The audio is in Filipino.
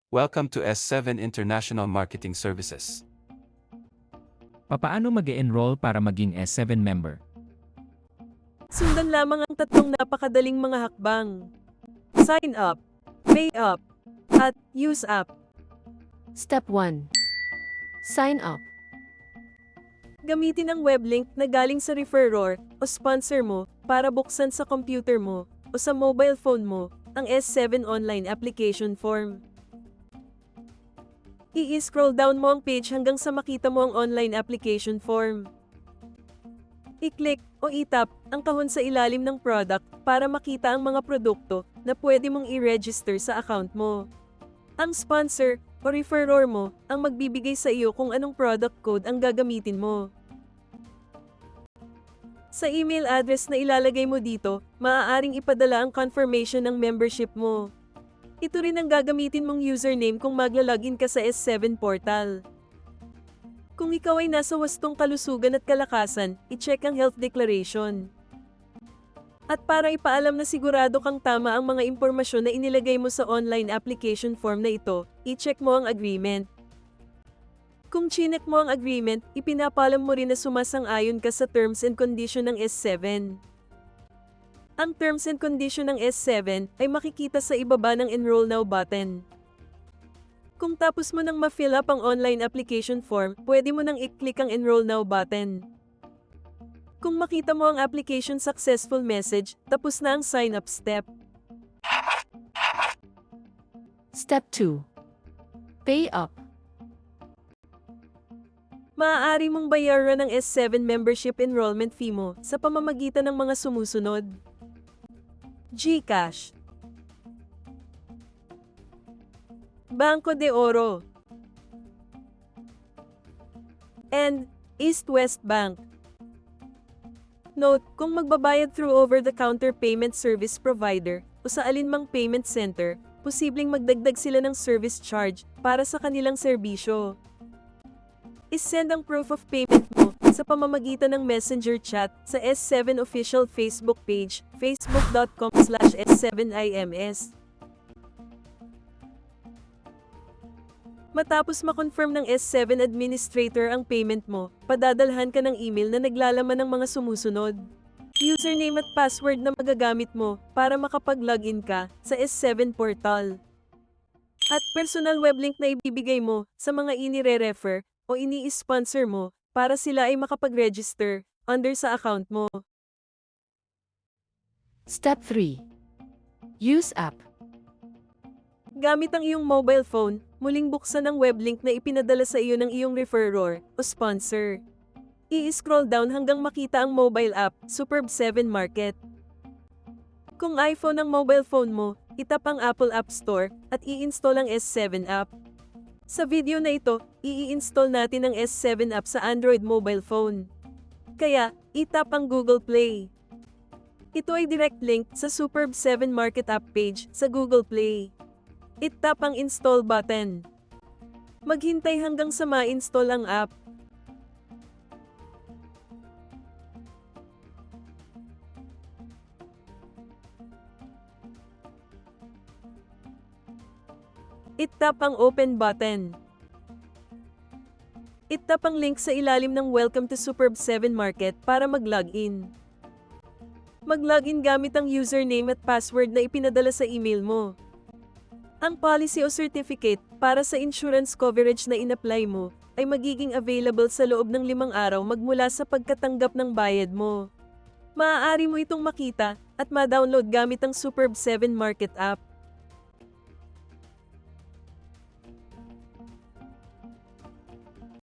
Welcome to S7 International Marketing Services. Papaano mag-e-enroll para maging S7 member? Sundan lamang ang tatlong napakadaling mga hakbang. Sign up, pay up, at use app. Step 1. Sign up. Gamitin ang web link na galing sa referrer o sponsor mo para buksan sa computer mo o sa mobile phone mo ang S7 online application form. I-scroll down mo ang page hanggang sa makita mo ang online application form. I-click o i-tap ang kahon sa ilalim ng product para makita ang mga produkto na pwede mong i-register sa account mo. Ang sponsor o referrer mo ang magbibigay sa iyo kung anong product code ang gagamitin mo. Sa email address na ilalagay mo dito, maaaring ipadala ang confirmation ng membership mo. Ito rin ang gagamitin mong username kung maglalogin ka sa S7 portal. Kung ikaw ay nasa wastong kalusugan at kalakasan, i-check ang health declaration. At para ipaalam na sigurado kang tama ang mga impormasyon na inilagay mo sa online application form na ito, i-check mo ang agreement. Kung chinek mo ang agreement, ipinapalam mo rin na sumasang-ayon ka sa terms and condition ng S7. Ang terms and condition ng S7 ay makikita sa ibaba ng Enroll Now button. Kung tapos mo nang ma-fill up ang online application form, pwede mo nang i-click ang Enroll Now button. Kung makita mo ang application successful message, tapos na ang sign up step. Step 2. Pay up. Maaari mong bayaran ang S7 membership enrollment fee mo sa pamamagitan ng mga sumusunod. GCash, Banco de Oro, and East West Bank. Note, kung magbabayad through over-the-counter payment service provider o sa alinmang payment center, posibleng magdagdag sila ng service charge para sa kanilang serbisyo. I-send ang proof of payment mo sa pamamagitan ng messenger chat sa S7 official Facebook page, facebook.com/S7IMS. Matapos makonfirm ng S7 administrator ang payment mo, padadalhan ka ng email na naglalaman ng mga sumusunod. Username at password na magagamit mo para makapag-login ka sa S7 portal. At personal web link na ibibigay mo sa mga inire-refer o ini-sponsor mo para sila ay makapag-register under sa account mo. Step 3. Use app. Gamit ang iyong mobile phone, muling buksan ang web link na ipinadala sa iyo ng iyong referrer o sponsor. I-scroll down hanggang makita ang mobile app, Superb 7 Market. Kung iPhone ang mobile phone mo, itap ang Apple App Store at i-install ang S7 app. Sa video na ito, i-install natin ang S7 app sa Android mobile phone. Kaya, itap ang Google Play. Ito ay direct link sa Superb 7 Market app page sa Google Play. Itap ang install button. Maghintay hanggang sa ma-install ang app. Itap ang open button. Itap ang link sa ilalim ng Welcome to Superb 7 Market para mag-login. Mag-login gamit ang username at password na ipinadala sa email mo. Ang policy o certificate para sa insurance coverage na in-apply mo ay magiging available sa loob ng 5 araw magmula sa pagkatanggap ng bayad mo. Maaari mo itong makita at ma-download gamit ang Superb 7 Market app.